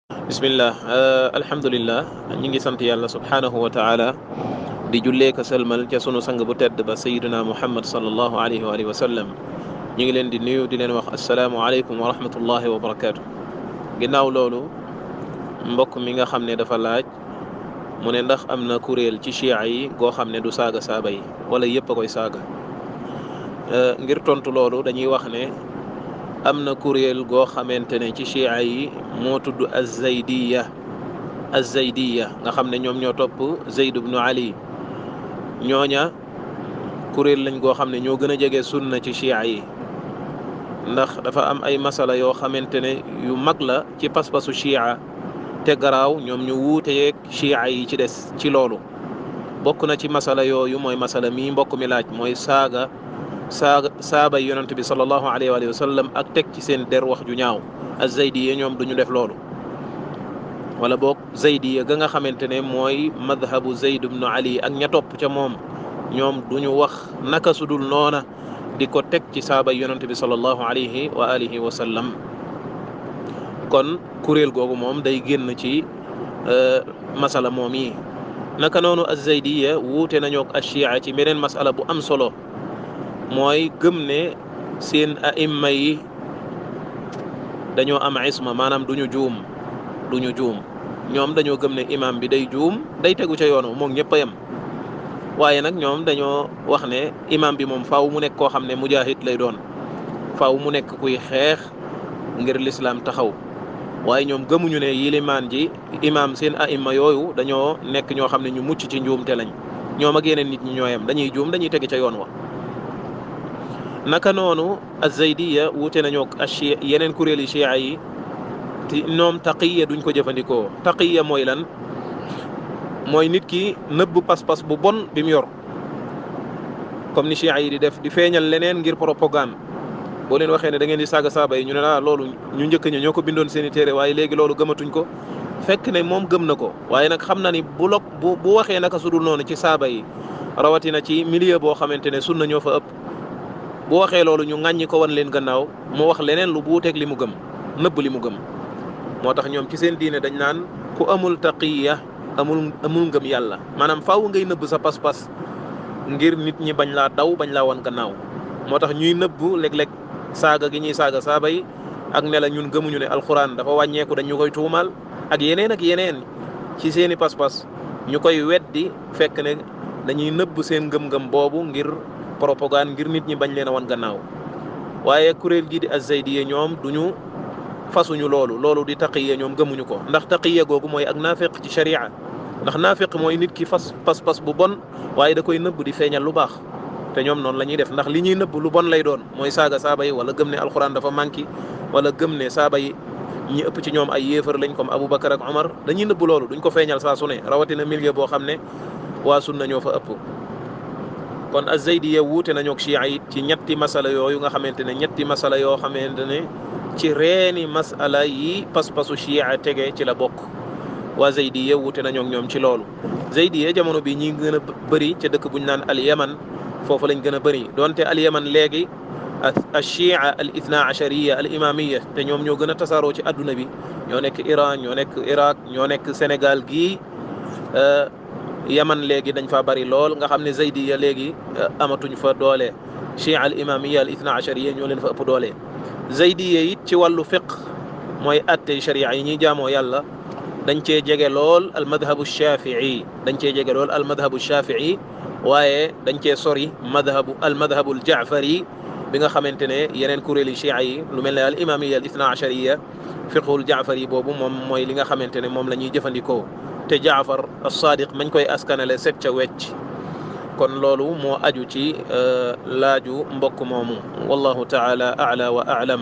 bismillah alhamdulillah ñi ngi sant yàlla subhanahu wa taala di jullee ka sëlmal ca sunu sang bu tedd ba sayiduna muhammad sallallahu alayhi wa alihi wa sallam ñi ngi leen di nuyu di leen wax assalaamu aleykum wa rahmatullahi wa barakaatu. ginnaaw loolu mbokk mi nga xam ne dafa laaj mu ne ndax am na kuréel ci chia yi goo xam ne du saaga saaba yi wala yépp a koy saaga. ngir tontu loolu dañuy wax ne am na kuréel goo xamante ne ci chia yi moo tudd az-Zaydiya nga xam ne ñoom ñoo topp Zayd ibnu Ali. ñooña kuréel lañ goo xam ne ñoo gën a jege sunna ci chia yi ndax dafa am ay masala yoo xamante ne yu mag la ci pas-pasu chia te garaaw ñoom ñu wuuteeg chia yi ci des ci loolu. bokk na ci masala yooyu mooy masala mii mbokk mi laaj mooy saaba yonent bi sallallahu alayhi wa sallam ak teg ci seen der wax ju ñaaw. az-Zaydiya ñoom duñu def loolu, wala boog Zaydiya ga nga xamante ne mooy madhabu Zayd ibnu Ali ak ña topp ca moom ñoom duñu wax naka sudul noona di ko teg ci saaba yonent bi sallallahu alayhi wa alihi wa sallam. kon kuréel googu moom day génn ci masala moom yi. naka noonu az-Zaydiya wuute nañoo ak ashia ci beneen masala bu am solo, mooy gëm ne seen aimma yi dañoo am isma, maanaam duñu juum ñoom dañoo gëm ne imam bi day juum day tegu ca yoon moom ñëpp a yem. waaye nag ñoom dañoo wax ne imam bi moom faaw mu nekk koo xam ne mujahid lay doon, faaw mu nekk kuy xeex ngir lislaam taxaw. waaye ñoom gëmuñu ne yilimaan ji imam seen aimma yooyu dañoo nekk ñoo xam ne ñu mucc ci njuumte lañ. ñoom ak yeneen nit ñi ñoo yem, dañuy juum dañuy tegi ca yoon wa. naka noonu az-Zaydiya wuute nañoo ak yeneen kuréeli chia yi te ñoom taqiya duñ ko jëfandikoo. taqiya mooy lan? mooy nit ki nëbb pas-pas bu bon bi mu yor, comme ni chia yi di def, di feeñal leneen ngir propagande. boo leen waxee ne da ngeen di saaga saaba yi ñu ne la loolu ñu njëkk ña ñoo ko bindoon seen i téere, waaye léegi loolu gëmatuñ ko. fekk ne moom gëm na ko, waaye nag xam na ni bu waxee naka sudul noonu ci saaba yi, rawatina ci milieu boo xamante ne sunna ñoo fa ëpp, bu waxee loolu ñu ŋàññi ko wan leen gannaaw, mu wax leneen lu buuteeg li mu gëm, nëbb li mu gëm. moo tax ñoom ci seen diine dañ naan ku amul taqiya amul ngëm yàlla, maanaam faaw ngay nëbb sa pas-pas ngir nit ñi bañ laa daw, bañ laa wan gannaaw. moo tax ñuy nëbb léeg-léeg saaga gi ñuy saaga saaba yi ak ne la ñun gëmuñu ne alquran dafa wàññeeku, dañ ñu koy tuumaal ak yeneen ci seeni pas-pas, ñu koy weddi fekk ne dañuy nëbb seen ngëm-ngëm boobu ngir propagande, ngir nit ñi bañ leen a wan gannaaw. waaye kuréel gi di az-Zaydiya ñoom duñu fasuñu loolu di taqiya, ñoom gëmuñu ko. ndax taqiya googu mooy ak naafiq ci sharia. ndax naafiq mooy nit ki fas pas-pas bu bon waaye da koy nëbb di feeñal lu baax. te ñoom noonu la ñuy def, ndax li ñuy nëbb lu bon lay doon, mooy saaga saaba yi wala gëm ne alquran dafa manqué, wala gëm ne saaba yi ñi ëpp ci ñoom ay yéefar lañ comme Abu Bakar ak Omar. dañuy nëbb loolu, duñ ko feeñal saa su ne, rawatina milieu boo xam ne waa sunna ñoo fa ëpp. kon az-Zaydiya wuute nañoo ak chia yi ci ñetti masala yooyu nga xamante ne ci reeni masala yi pas-pasu chia tege ci la bokk. waa Zaydiya wuute nañoo ak ñoom ci loolu. Zaydiya jamono bi ñi gën a bëri ca dëkk buñ naan al-Yaman, foofu lañ gën a bëri, donte al-Yaman léegi al-Shia al-Ithna Ashariya al-Imamiya te ñoom ñoo gën a tasaaroo ci adduna bi. ñoo nekk Iran, ñoo nekk Iraq, ñoo nekk Sénégal gii. Yaman léegi dañ fa bari lool, nga xam ne Zaydiya léegi amatuñ fa doole. Shia al-Imamiya al-Ithna Ashariya ñoo leen fa ëpp doole. Zaydiya it ci wàllu fiqh, mooy atte sharia yi ñuy jaamoo yàlla, dañ cee jege lool al-madhabu shafii, waaye dañ cee sori al-madhabu al-Jaafari bi nga xamante ne yeneen kuréeli chia yi lu mel ne al-Imamiya al-Ithna Ashariya, fiqhul Jaafari boobu moom mooy li nga xamante ne moom la ñuy jëfandikoo. te Jaafar as-Sadiq mañ koy askanale set ca wecc. kon loolu moo aju ci laaju mbokk moomu. wallahu taala a'la wa a'lam.